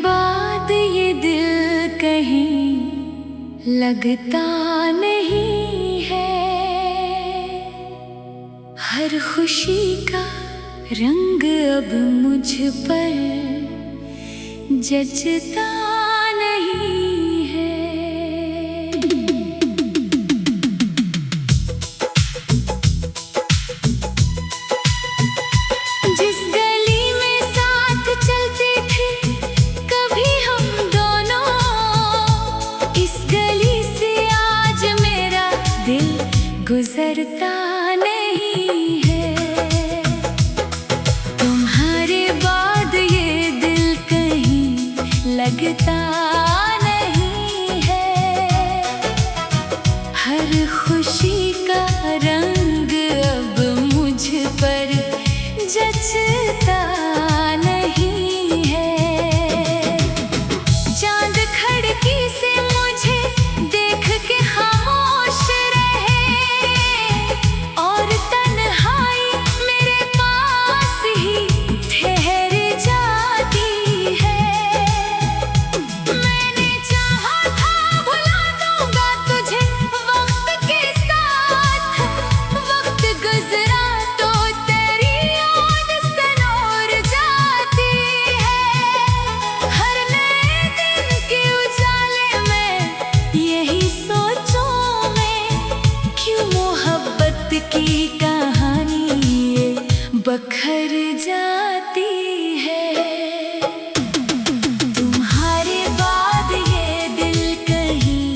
बाद ये दिल कहीं लगता नहीं है। हर खुशी का रंग अब मुझ पर जचता नहीं है। जिस गली में साथ चलते थे कभी हम दोनों, इस गली से आज मेरा दिल गुजरता नहीं है। तुम्हारे बाद ये दिल कहीं लगता नहीं है। हर खुशी का रंग अब मुझ पर जचता नहीं है। चांद खिड़की से मुझे देख के खामोश रहे और तन्हाई मेरे पास ही ठहर जाती है। मैंने चाहा था भुला दूंगा तुझे वक्त के साथ, वक्त गुजरा तो तेरी याद सनोर जाती है। हर नए दिन के उजाले में यही सोचूं मैं, क्यों मोहब्बत की कहानी ये बखर जाती है। तुम्हारे बाद ये दिल कहीं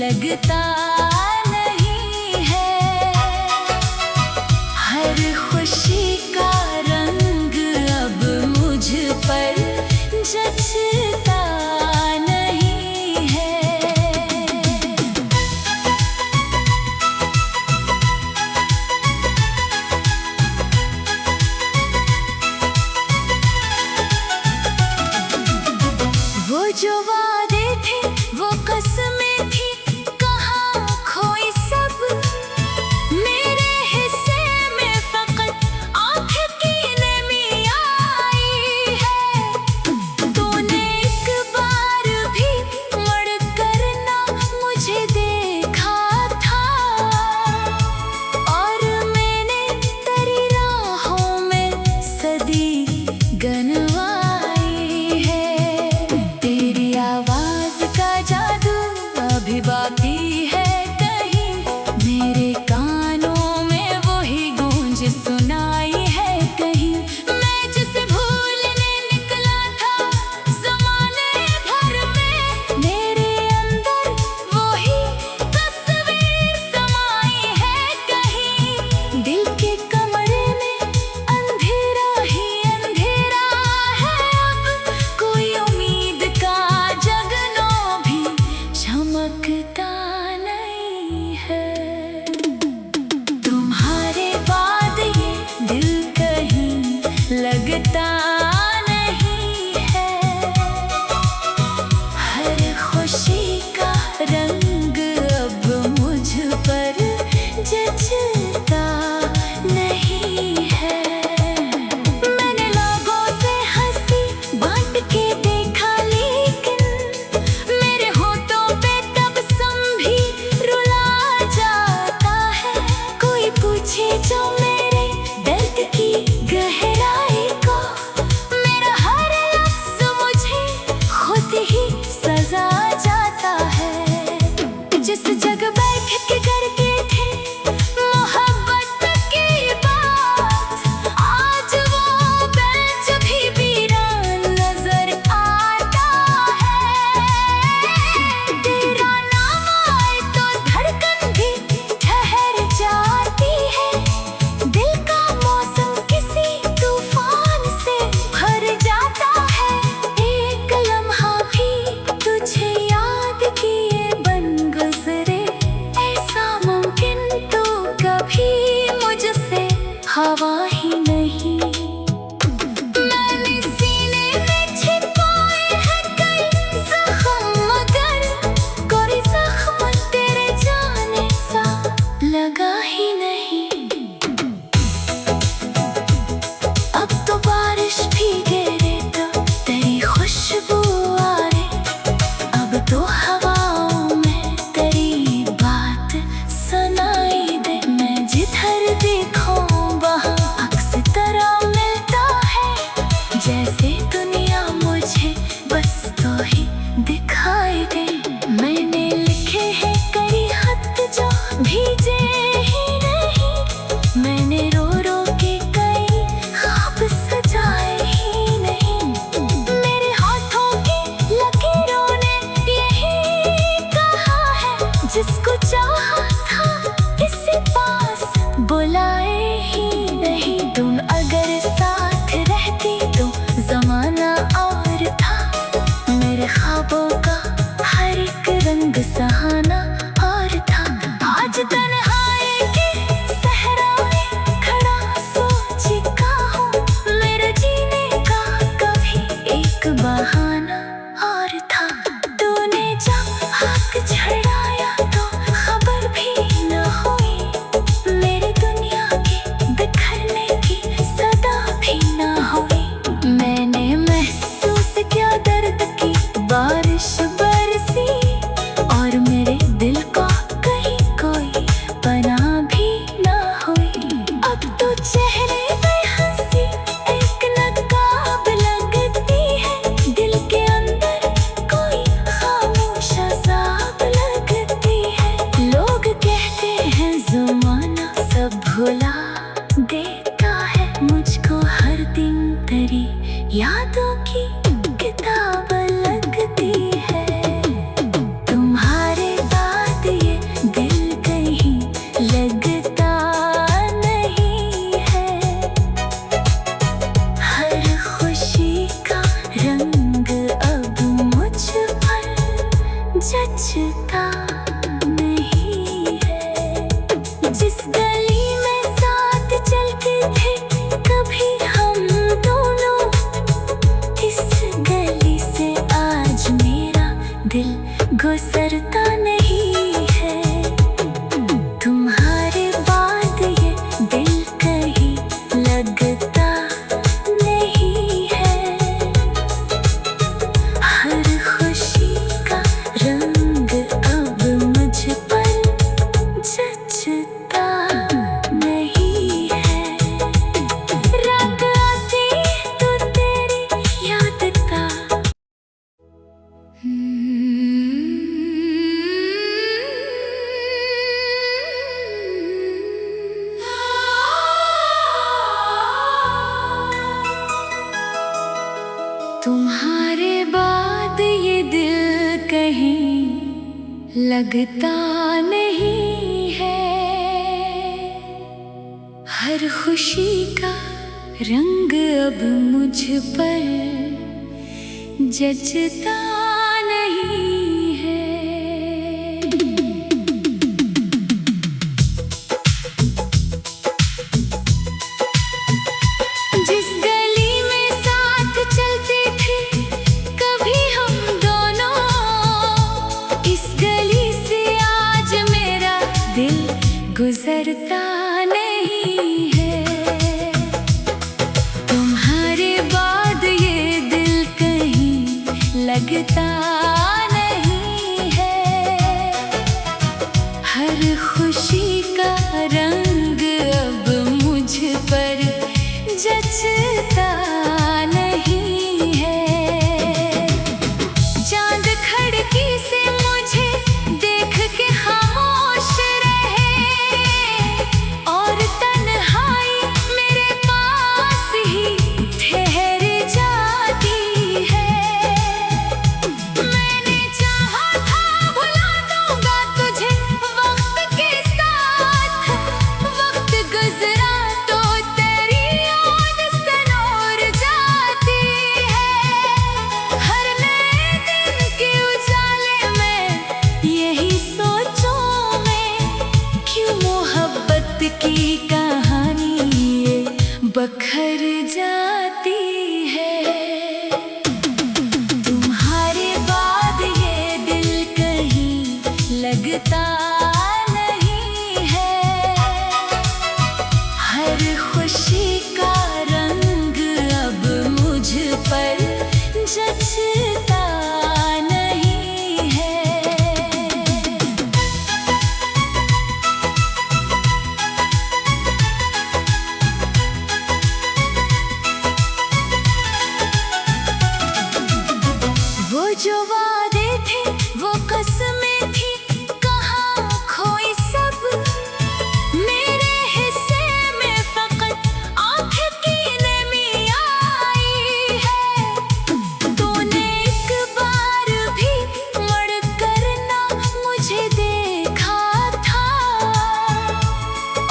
लगता नहीं है। हर खुशी का रंग अब मुझ पर जचता नहीं है। वो जो वादे थे वो कसमें थी, कहाँ खोई सब। मेरे हिस्से में फकत आँख की नमी आई है। तूने एक बार भी मुड़ कर ना मुझे देखा था, और मैंने तेरी राहों में सदी गनवाई है। तेरी बहाना और था। तूने जब हक छड़ाया तो खबर भी न हुई, मेरी दुनिया के बिखरने की सदा भी न हुई। मैंने महसूस किया दर्द की बारिश बरसी, और मेरे दिल को कहीं कोई पनाह भी न हुई। अब तो चेहरे पे हंसी एक नकाब लगती है, दिल के अंदर कोई खामोश अज़ाब लगती है। लोग कहते हैं ज़माना सब भुला देता है, मुझको हर दिन तेरी यादों की किताब लगती है। तुम्हारे बाद ये दिल कहीं लगता नहीं है, हर खुशी का रंग अब मुझ पर जचता नहीं है। जिस गली में साथ चलते थे कभी हम दोनों, इस गली से आज मेरा दिल गुजरता नहीं है। तुम्हारे बाद ये दिल कहीं लगता नहीं है, हर खुशी का रंग अब मुझ पर जचता नहीं है। रात आती तो तेरी याद का तुम्हारे बाद ये दिल कहीं लगता नहीं है, हर खुशी का रंग अब मुझ पर जचता नहीं है। जिस गली में साथ चलते थे कभी हम दोनों, इस गली से आज मेरा दिल गुजरता नहीं है। तुम्हारे बाद ये दिल कहीं लगता नहीं है, हर खुशी का रंग अब मुझ पर जचता नहीं है। चांद खिड़की से मुझे देख के खामोश रहे, और तन्हाई मेरे पास ही ठहर जाती है। मैंने चाहा था भुला दूंगा तुझे वक्त के साथ, वक्त गुजरा तो तेरी याद सनोर जाती है। हर नए दिन के उजाले में यही सोचूं मैं, क्यों मोहब्बत की कहानी ये बखर जाती है। तुम्हारे बाद ये दिल कहीं लगता नहीं है, हर खुशी का रंग अब मुझ पर जचता नहीं है। वो जो वादे थे वो कसमें थी, कहाँ खोई सब। मेरे हिस्से में फकत आँख की नमी आई है। तूने एक बार भी मुड़ कर ना मुझे देखा था,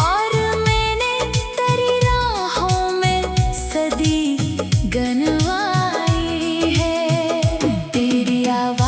और मैंने तेरी राहों में सदी गनवाई है। तेरी आवाज़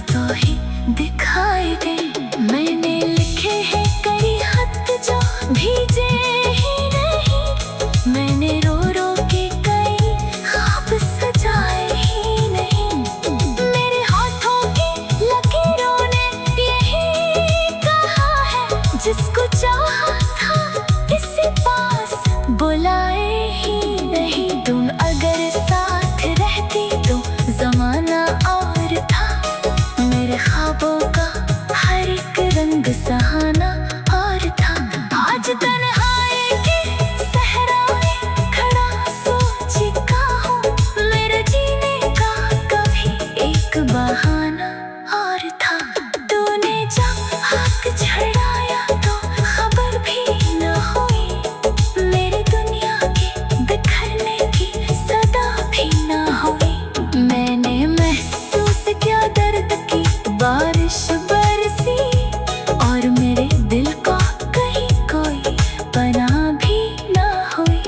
तो ही दिखाई दे। मैंने लिखे हैं कई खत जो भीजे ही नहीं। मैंने रो रो के कई ख्वाब सजाए ही नहीं। मेरे हाथों की लकीरों ने यही कहा है, जिसको चाहा था इसी पास बुलाए ही नहीं। तुम अगर साथ रहती तो जमाना और था। मेरे ख्वाबों का हर एक रंग सहाना और था। आज तन्हाई के सहरा में खड़ा सोची का हूँ। मेरे जीने का कभी एक बहाना और था। तूने जब हक छड़ाया तो खबर भी न हुई। मेरी दुनिया के बिखरने की सदा भी न हुई। मैंने महसूस किया दर्द की बारिश बरसी, और मेरे दिल को कहीं कोई पनाह भी न हुई।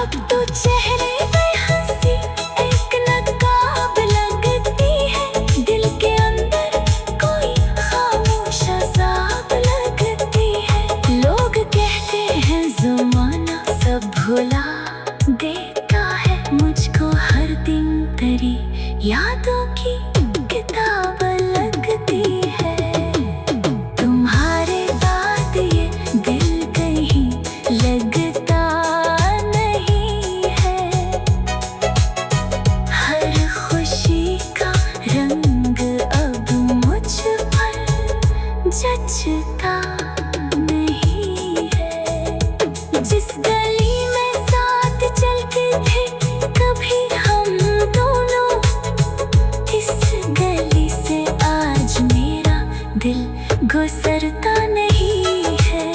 अब तो चेहरे पे हंसी एक नकाब लगती है। दिल के अंदर कोई खामोश अज़ाब लगती है। लोग कहते हैं ज़माना सब भुला देता है। मुझको हर दिन तेरी यादों की किताब लगती है। तुम्हारे बाद ये दिल कहीं लगता नहीं है। हर खुशी का रंग अब मुझ पर जचता नहीं है। जिस गली में साथ चलते थे कभी हम दोनों, इस गली से आज मेरा दिल गुजरता नहीं है।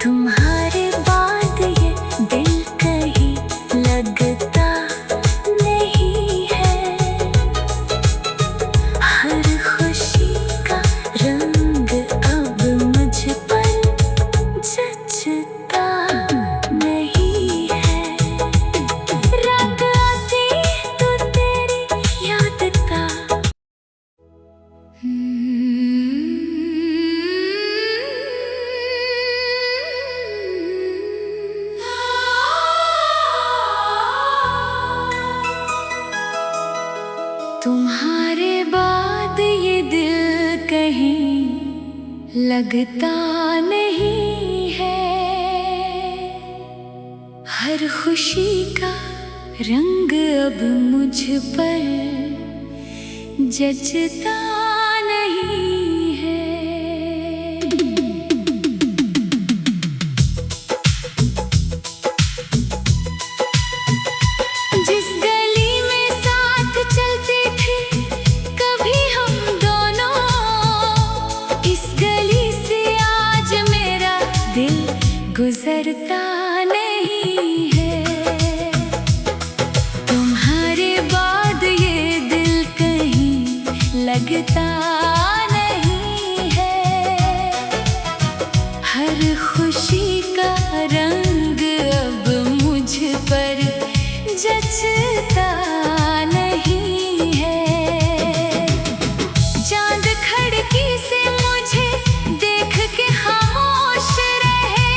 तुम्हारे बाद ये दिल कहीं लगता नहीं है। हर खुशी का रंग अब मुझ पर जचता नहीं है। रात आती तो तेरी याद का तुम्हारे बाद ये दिल कहीं लगता नहीं है। हर खुशी का रंग अब मुझ पर जचता नहीं है। जिस गली में साथ चलते थे कभी हम दोनों, इस गली से आज मेरा दिल गुजरता नहीं है। तुम्हारे बाद ये दिल कहीं लगता नहीं है। हर खुशी का रंग अब मुझ पर जचता नहीं है। चांद खिड़की से मुझे देख के खामोश रहे,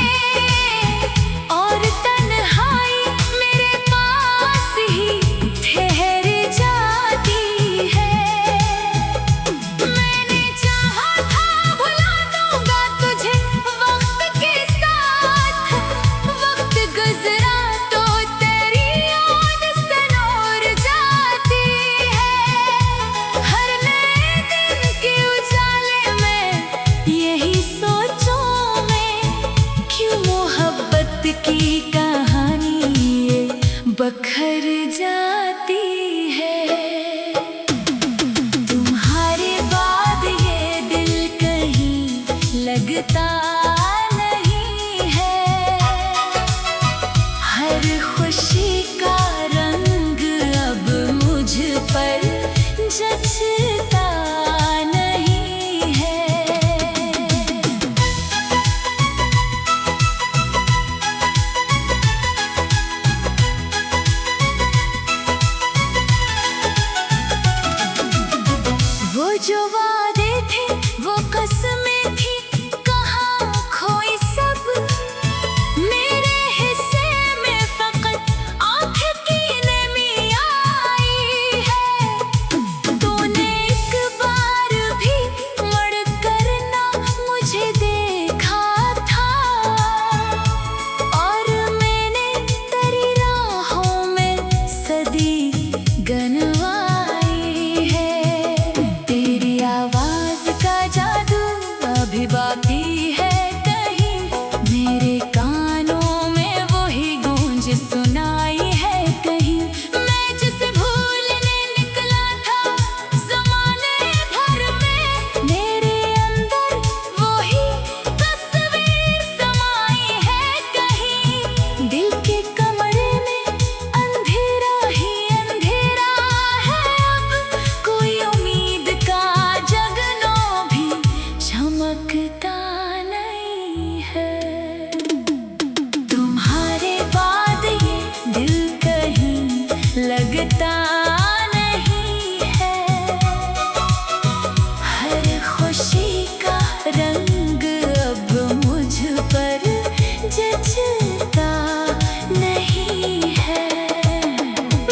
और तन्हाई मेरे पास ही ठहर जाती है। मैंने चाहा था भुला दूंगा तुझे वक्त के साथ। वक्त गुजरा तो तेरी याद सनोर वो जो वादे थे वो कसमें थी, कहाँ खोई सब। मेरे हिस्से में फकत आँख की नमी आई है। तूने एक बार भी मुड़ कर ना मुझे देखा था, और मैंने तेरी राहों में सदी गनवाई है। तेरी आवाज का जादू अभी बाकी है कहीं, मेरे कानों में वही गूंज सुनाई है कहीं। मैं जिसे भूलने निकला था ज़माने भर में, मेरे अंदर वही तस्वीर समाई है कहीं। दिल के कमरे में अंधेरा ही अंधेरा है अब, कोई उम्मीद का जगनो भी चमकता नहीं है। तुम्हारे बाद ये दिल कहीं लगता नहीं है। हर खुशी का रंग अब मुझ पर जचता नहीं है।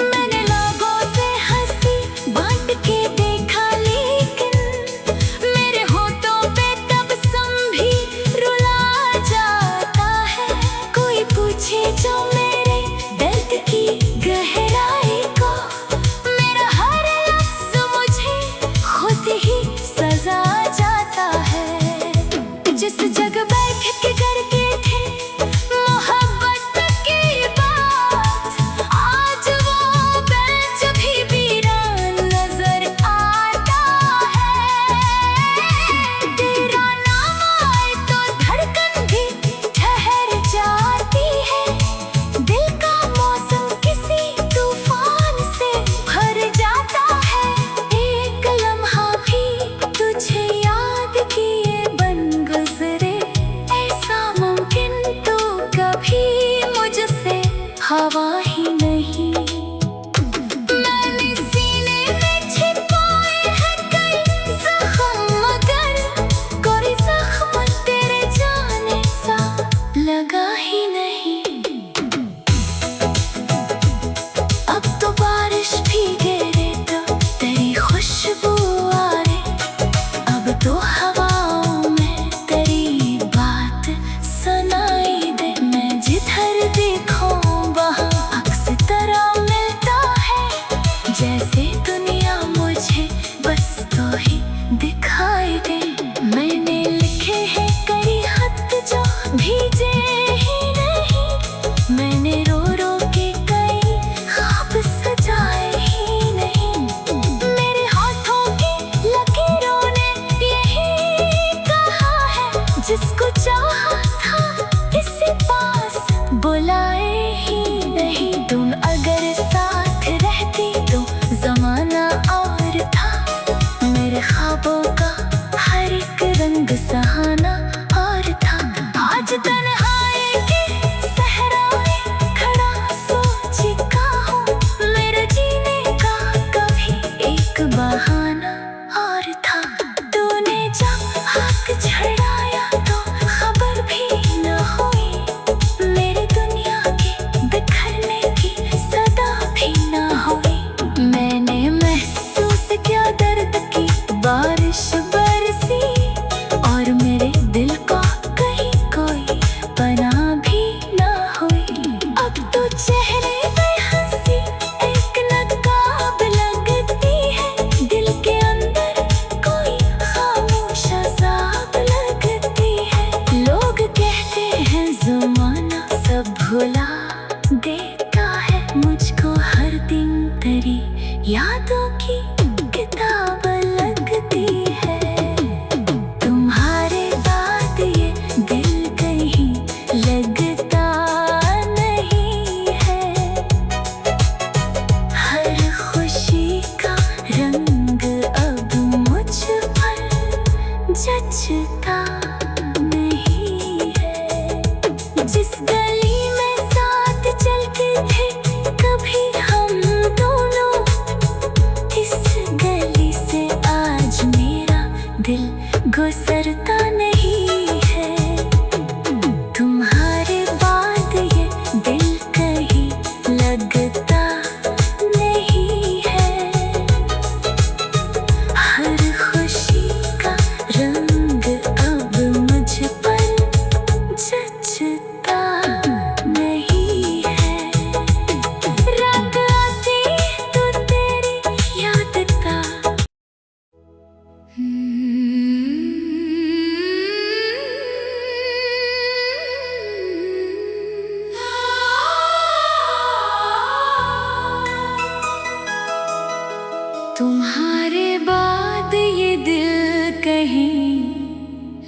मैंने लोगों से हंसी बांट के देखा, लेकिन मेरे होठों पे तबस्सुम भी रुला जाता है। कोई पूछे जो मेरे दर्द की गहराई को, मेरा हर लफ्ज़ मुझे खुद ही सजा जाता है। जिस जगह बैठ के करके थे मोहब्बत की बात, आज वो बेंच भी वीरान नजर आता है। तेरा नाम आए तो धड़कन भी ठहर जाती है। दिल का मौसम किसी तूफान से भर जाता है। एक लम्हा भी तुझे याद किए बन गुजरे, ऐसा मुमकिन तो कभी मुझसे हवा ही नहीं। मैंने सीने में छिपाए हैं कई जख्म, मगर कोई जख्म तेरे जाने सा लगा ही नहीं। अब तो बारिश भी गिरे तो तेरी खुशबू आ रे, अब तो हवाओं में तेरी बात सुनाई दे। मैं जिधर देखूं वहाँ अक्स तरह मिलता है, जैसे दुनिया मुझे बस तो ही दिखाई दे। मैंने लिखे हैं कई खत जो भेजे ही नहीं, मैंने रो रो के कई ख्वाब सजाए ही नहीं। मेरे हाथों की लकीरों ने यही कहा है, जिसको चाहा था इसे पास बुलाए ही नहीं। तुम अगर साथ रहती तो ज़माना और था, मेरे ख्वाबों का हर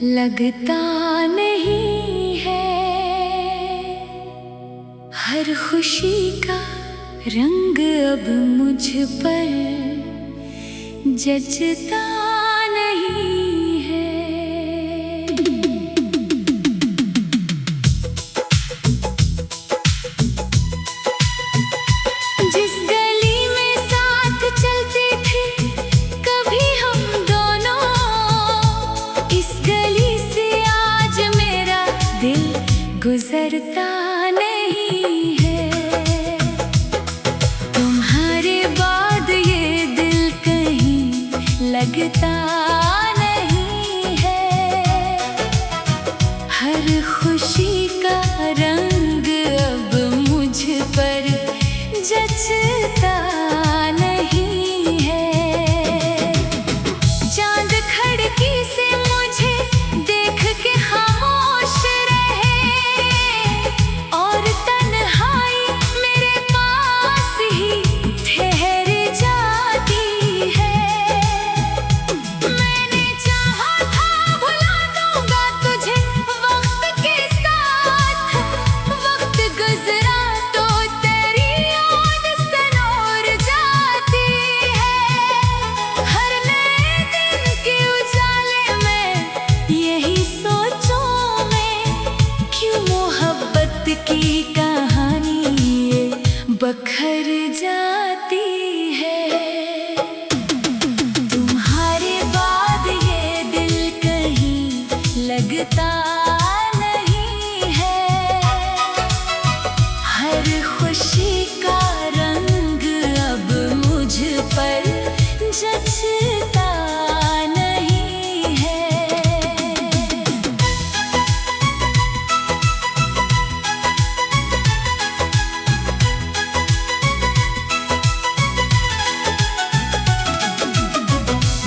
लगता नहीं है। हर खुशी का रंग अब मुझ पर जचता नहीं है। जिस गली में साथ चलते थे कभी हम दोनों, इस गली से आज मेरा दिल गुजरता नहीं है। तुम्हारे बाद ये दिल कहीं लगता नहीं है। हर खुशी का रंग अब मुझ पर जचता नहीं है। चांद खिड़की से मुझे देख के खामोश रहे और तन्हाई मेरे पास ही ठहर जाती है। मैंने चाहा था भुला दूंगा तुझे वक्त के साथ, वक्त गुजरा तो तेरी याद सनोर जाती है। हर नए दिन के उजाले में यही सोचूं मैं, क्यों मोहब्बत की कहानी ये बखर जाती है। तुम्हारे बाद ये दिल कहीं लगता नहीं है। हर खुशी का रंग अब मुझ पर जचता नहीं है।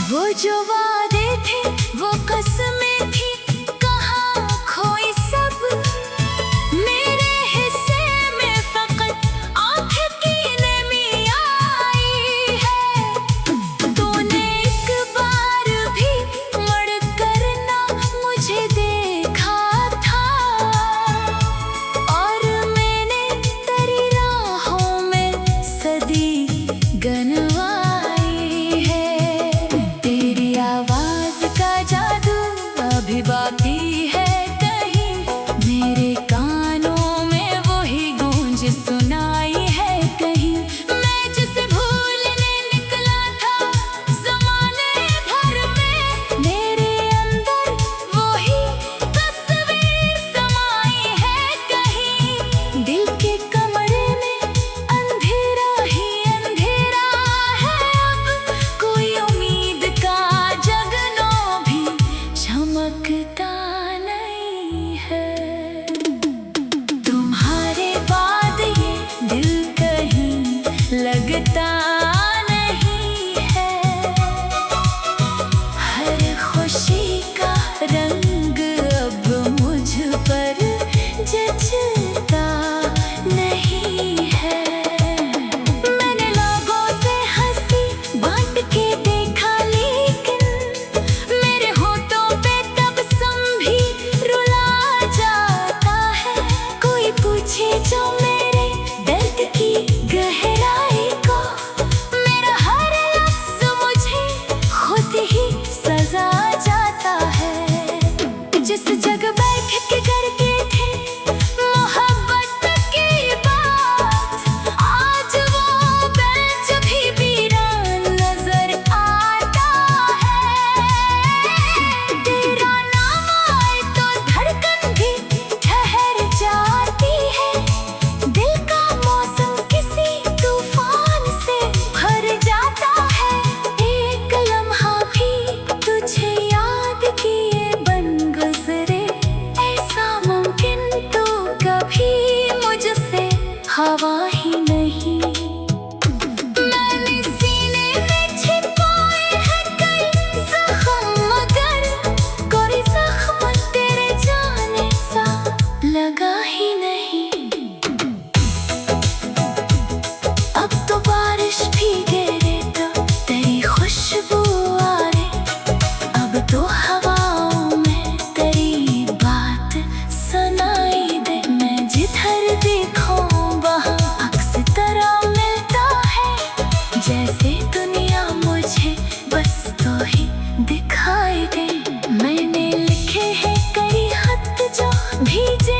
वो जो वादे थे वो कसमें थी, कहाँ खोई सब। मेरे हिस्से में फकत आँख की नमी आई है। तूने एक बार भी मुड़ कर ना मुझे देखा था, और मैंने तेरी राहों में सदी गनवाई है। तेरी आवाज का जादू अभी बाकी है कहीं, मेरे कानों में वही गूंज सुनाई है कहीं। मैं जिसे भूलने निकला था ज़माने भर में, मेरे अंदर वही तस्वीर समाई है कहीं। दिल के कमरे में अंधेरा ही अंधेरा है अब, कोई उम्मीद का जगनो भी चमकता दिखाई दे। मैंने लिखे हैं कई खत जो भीजे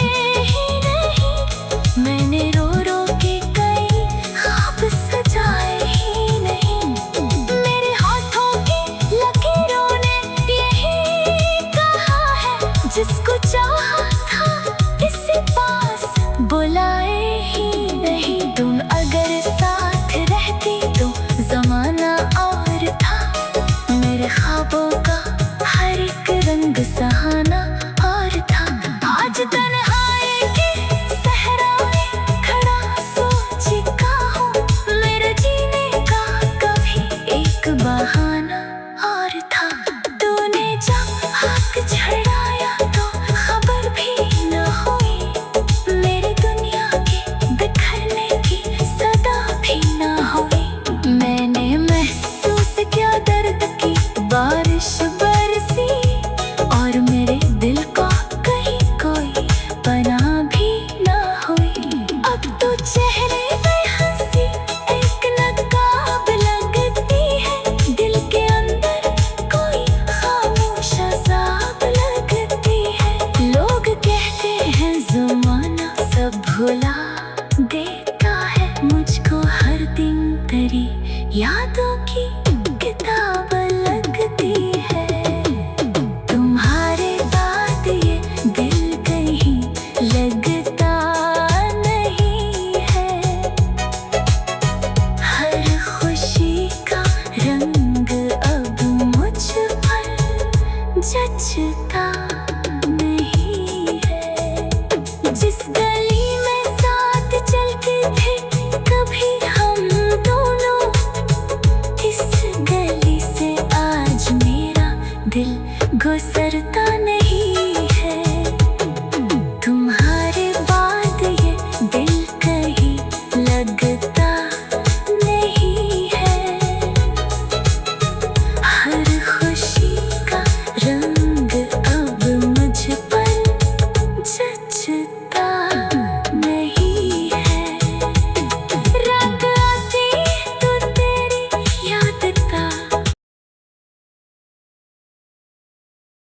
ही नहीं। मैंने रो रो के कई ख्वाब सजाए ही नहीं। मेरे हाथों की लकीरों ने यही कहा है, जिसको चाहा था इसे पास बुलाए ही नहीं। तुम अगर साथ रहती तो जमाना और था। मेरे ख्वाबों का हर एक रंग सहाना और था। आज तन्हाई के सहरा में खड़ा सोचता हूँ, मेरे जीने का कभी एक बहाना और था। तूने जब हाथ छड़ाया तो खबर भी न हुई। मेरी दुनिया के बिखरने की सदा भी न हुई। मैंने महसूस किया दर्द की बारिश बरसी, और मेरे दिल को कहीं कोई पनाह भी न हुई। अब तो चेहरे पे हंसी एक नकाब लगती है। दिल के अंदर कोई खामोश अज़ाब लगती है। लोग कहते हैं ज़माना सब भुला देता है। मुझको हर दिन तेरी यादों की किताब लगती है। तुम्हारे बाद ये दिल कहीं लगता नहीं है। हर खुशी का रंग अब मुझ पर जचता नहीं है। जिस गली में साथ चलते थे कभी हम दोनों, इस गली से आज मेरा दिल गुजरता